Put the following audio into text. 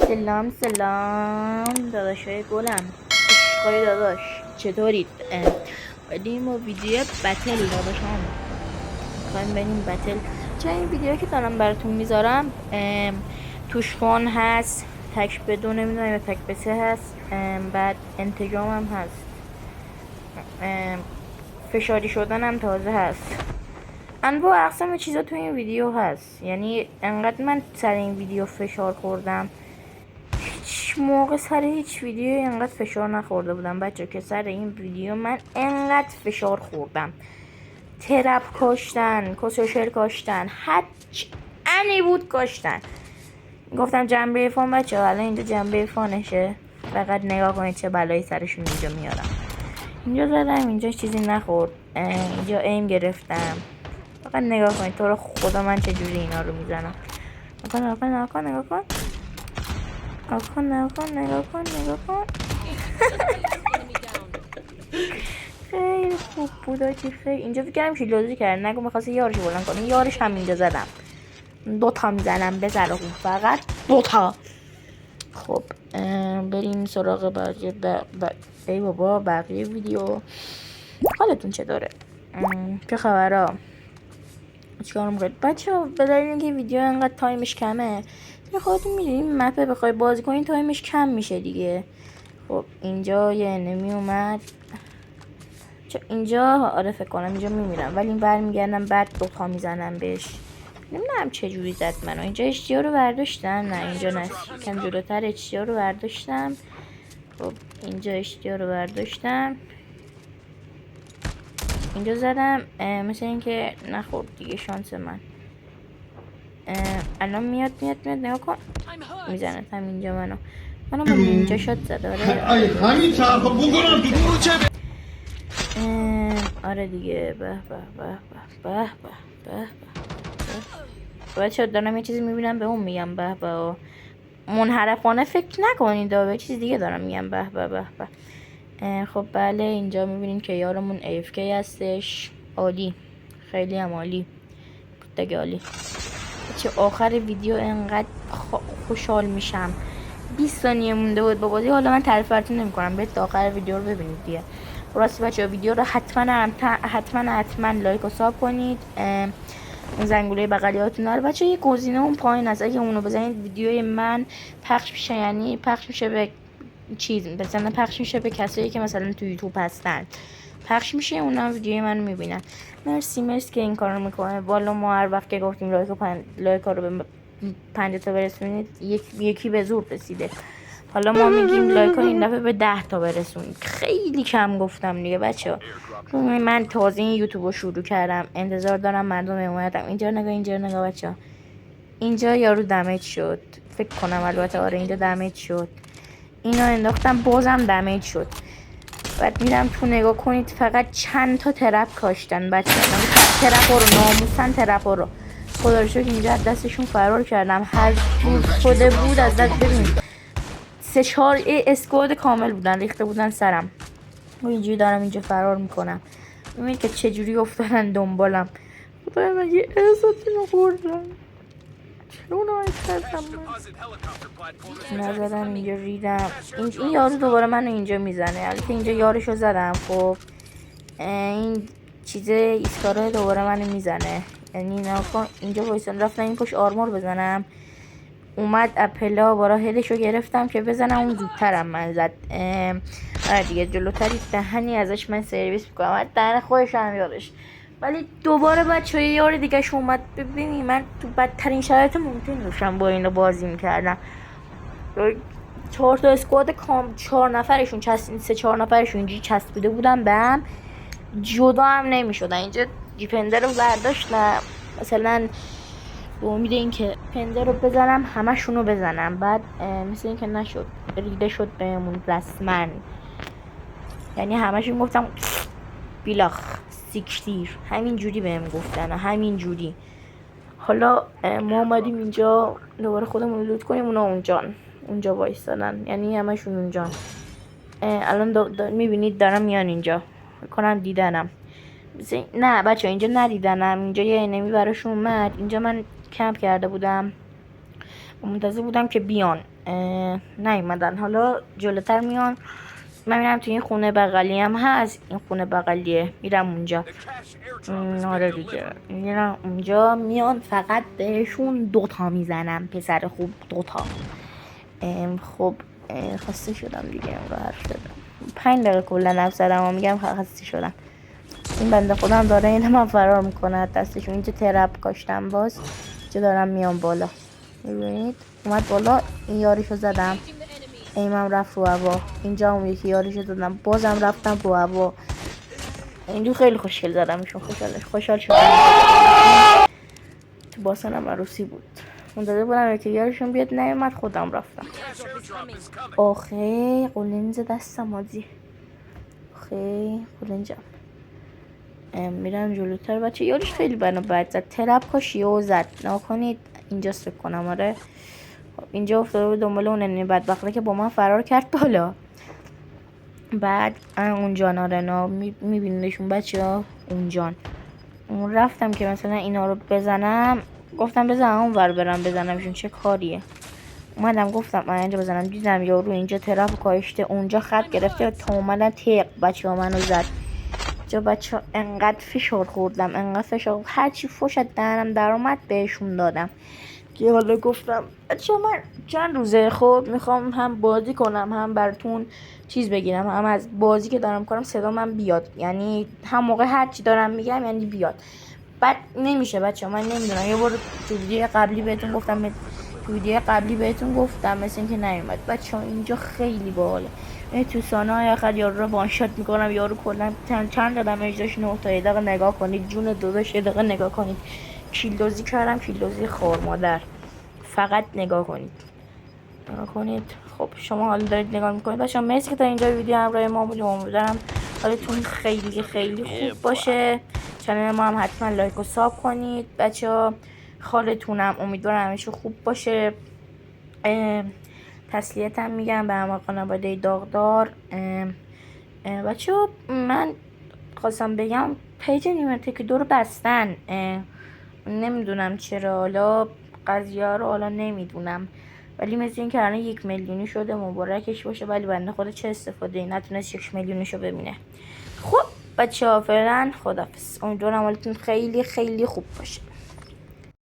سلام سلام داداشای گلم، عشقای داداش چطورید؟ ولی ما ویدیو بتل داداشام میخوایم بریم بتل. چه این ویدیو که دارم براتون میذارم توش فون هست، تک بدو نمیدونم یا تک بسه هست، بعد انتجام هم هست، فشاری شدن هم تازه هست. انواع اقسام چیزا تو این ویدیو هست. یعنی انقدر من سر این ویدیو فشار خوردم، هیچ موقع سر هیچ ویدیو انقدر فشار نخورده بودم بچه که سر این ویدیو من انقدر فشار خوردم. ترپ کاشتن، کسوشل کاشتن، هرچی انی بود کاشتن. گفتم جنبه فان بچه حالا اینجا جنبه فانشه، فقط نگاه کنید چه بلایی سرشون اینجا میارم. اینجا زدم، اینجا چیزی نخورد، اینجا ایم گرفتم. فقط نگاه کنید تو رو خدا من چجوری اینا رو میزنم. نگاه کن. خیلی خوب بود آجی، خیلی اینجا فکر کردم شیلوزی کرد، نگو میخواسته یارش بلند کنه. یارش هم اینجا زدم، 2 تا میزنم بزنه خوب، فقط 2 تا. خب بریم سراغ بقیه ای بابا بقیه ویدیو. حالتون چطوره؟ چه خبرها؟ چیکار میکنید بچه ها؟ به دلیل اینکه ویدیو انقدر تایمش کمه، خودتون میدونین مپه بخوای بازی کنین تایمش کم میشه دیگه. خب اینجا یه انمی اومد، اینجا آره فکر کنم اینجا میمیرم، ولی این برمیگردم بعد 2 تا میزنم بهش. نمیدونم چه جوری زد منو. اینجا اشتیا رو برداشتم، نه اینجا نه، کم جلوتر اشتیا رو برداشتم. خب اینجا اشتیا رو برداشتم، اینجا زدم، مثل اینکه نخورد دیگه، شانس من. الان میاد نگاه کن، میزنه همینجا منو با اینجا شد زد. همین طرفا بگرم تو برو چه. آره دیگه. به بچه دارم یه چیزی میبینم به اون میگم به به. منحرفانه فکر نکنید، به چیز دیگه دارم میگم به به. خب بله اینجا میبینین که یارمون AFK هستش. عالی، خیلی هم عالی دیگه، عالی. چه آخر ویدیو انقدر خوشحال میشم. 20 ثانیه مونده بود با بازی، حالا من تعریف براتون نمیکنم، برید تا آخر ویدیو رو ببینید دیگه. راستی بچه‌ها ویدیو رو حتما لایک و ساب کنید. اون زنگوله بغلیاتون رو بچه‌ها، یه گزینه اون پایین هست، اگه اونو بزنید ویدیوی من پخش میشه، یعنی پخش میشه به چیز، مثلا پخش میشه به کسایی که مثلا تو یوتیوب هستن، پخش میشه، اونا ویدیوی منو میبینن. مرسی که این کارو میکنه. والا ما هر وقت که گفتیم لایک رو به 5 تا برسونید، یکی به زور رسیده. حالا ما میگیم لایک این دفعه به 10 تا برسونید. خیلی کم گفتم دیگه بچه ها، من تازه این یوتیوب رو شروع کردم، انتظار دارم مردم حمایتم. اینجا نگاه بچه ها، اینجا یارو دمیج شد فکر کنم، البته آره اینجا دمیج شد. اینو انداختم بازم دمیج شد. بعد میرم تو نگاه کنید فقط چند تا ترپ کاشتن بچه ها. ترپ رو ناموسن، ترپ رو خدا رو شکر اینجا از دستشون فرار کردم. هر جور شده بود از دست، ببین 3-4 اسکواد کامل بودن، ریخته بودن سرم. و اینجوری دارم اینجا فرار میکنم، ببینید که چجوری افتادن دنبالم. خدای من یه احساسی نخوردم، چون نزدم اینجا ریدم. این یارو دوباره منو اینجا میزنه، البته اینجا یارشو زدم. خب این چیزه ایسکاره دوباره منو میزنه، یعنی نکن اینجا وایسان. رفتم این پشت آرمور بزنم، اومد اپلا بارا هدشو گرفتم که بزنم، اون زودترم من زد. آره دیگه جلوتری دهنی ازش من سرویس میکنم، دهن خودش هم یادش. ولی دوباره بچه های یار دیگه ش اومد. ببینی من تو بدترین شرایط ممکن داشتم با اینو بازی میکردم. 4 تا اسکواد 4 نفرشون 3-4 نفرشون اینجوری چسبیده بودن به هم، جدا هم نمیشدن. اینجا دیپندر رو برداشتم مثلا به امید اینکه پنده رو بزنم، همشونو بزنم، بعد مثل اینکه نشد، ریده شد بهمون رسما. یعنی همشون گفتم بیلاخ سیکتیر، همین جوری بهم گفتن، همین جوری. حالا ما اومدیم اینجا دوباره خودمون لوت کنیم، اونا اونجا وایسادن، یعنی همشون اونجا. الان میبینید دارم میان اینجا، کنم دیدنم. نه بچه اینجا ندیدنم، اینجا یه انمی براشون اومد. اینجا من کمپ کرده بودم، منتظر بودم که بیان. نیومدن. حالا جلوتر میان. من میرم تو این خونه بغلی هم هست، این خونه بغلیه، میرم اونجا. آره دیگه میرم اونجا، میان فقط بهشون 2 میزنم، پسر خوب 2. خب خسته شدم دیگه، انگار حرف زدم 5 دقیقه کلا حرف زدم و میگم خسته شدم. این بنده خودم داره این من فرار میکنه دستشون. اینجا ترپ کاشتم، باز اینجا دارم میام بالا، میبینید اومد بالا. این یاریشو زدم، ایمم رفت رو هوا. اینجا اون یکی یاریشو زدم، بازم رفتم رو هوا. اینجا خیلی خوشگل زدمشون، خوشحال شدم. تو باسنم عروسی بود، منتظر بودم یکی یارشون بیاد، نیومد، خودم رفتم. آخه قلنز دستم آجی، آخه قلنجم. میرم جلوتر. بچه یارش خیلی بنا بد زد، ترپ کاشی و زد. نکنید اینجاست فکر کنم. آره اینجا افتاده بود دنبال اون نمی بدبخته که با من فرار کرد بالا. بعد اونجا نارنا میبینیشون بچه ها اونجان. اون رفتم که مثلا اینا رو بزنم، گفتم بزنم اون ور برم بزنمشون، چه کاریه. اومدم گفتم من اینجا بزنم، دیدم یارو اینجا طرف کاشته، اونجا خط گرفته تا اومدن تیق بچه ها منو زد. جا بچه ها انقدر فشار خوردم، انقدر فشار، هرچی فشت دهنم در اومد بهشون دادم. که حالا گفتم بچه ها من چند روزه خب میخوام هم بازی کنم، هم براتون چیز بگیرم، هم از بازی که دارم کنم صدا من بیاد، یعنی هم موقع هرچی دارم میگم یعنی بیاد. بعد نمیشه بچه ها، من نمیدونم، یه بار تو ویدیو قبلی بهتون گفتم مثل اینکه نیومد. بچه ها اینجا خیلی باحاله. تو سانای آخر یارو رو وانشات میکنم، یارو کلا چند دادم داشت 9 تا. یه دقیقه نگاه کنید، جون داداش یه دقیقه نگاه کنید، کیلدوزی کردم، کیلدوزی خور مادر. فقط نگاه کنید. خب شما حالا دارید نگاه میکنید بچه‌ها، مرسی که تا اینجا ویدیو همراه ما بودید. امیدوارم حالتون خیلی خیلی خوب باشه. چنل ما هم حتما لایک و ساب کنید بچه‌ها. حالتونم امیدوارم همیشه خوب باشه. تسلیتم میگم به همه خانواده داغدار. بچه‌ها من خواستم بگم پیج نیمه تک 2 رو بستن، نمیدونم چرا، حالا قضیه رو حالا نمیدونم، ولی مثل این که الان 1 میلیونی شده، مبارکش باشه. ولی بنده خدا چه استفاده ای، نتونست 1 میلیونشو ببینه. خب بچه ها فعلا خدافظ، امیدوارم حالتون خیلی خیلی خوب باشه.